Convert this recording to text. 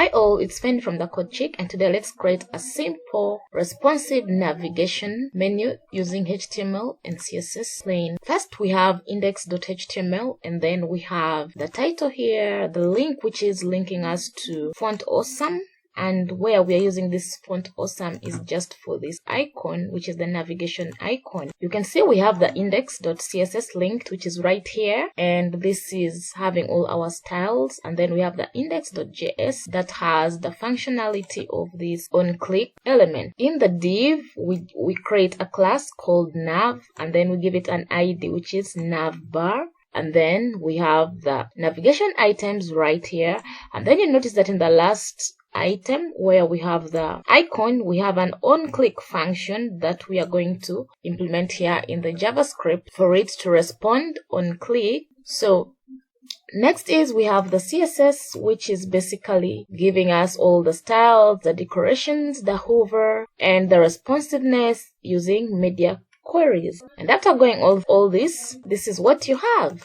Hi all, it's Fanny from the Code Chick, and today let's create a simple responsive navigation menu using HTML and CSS plain. First we have index.html, and then we have the title here, the link which is linking us to Font Awesome. And where we are using this Font Awesome is just for this icon, which is the navigation icon. You can see we have the index.css linked, which is right here, and this is having all our styles. And then we have the index.js that has the functionality of this on-click element. In the div, we create a class called nav, and then we give it an ID, which is navbar. And then we have the navigation items right here. And then you notice that in the last item where we have the icon, we have an on-click function that we are going to implement here in the JavaScript for it to respond on click. So next is we have the CSS, which is basically giving us all the styles, the decorations, the hover, and the responsiveness using media queries. And after going all this is what you have.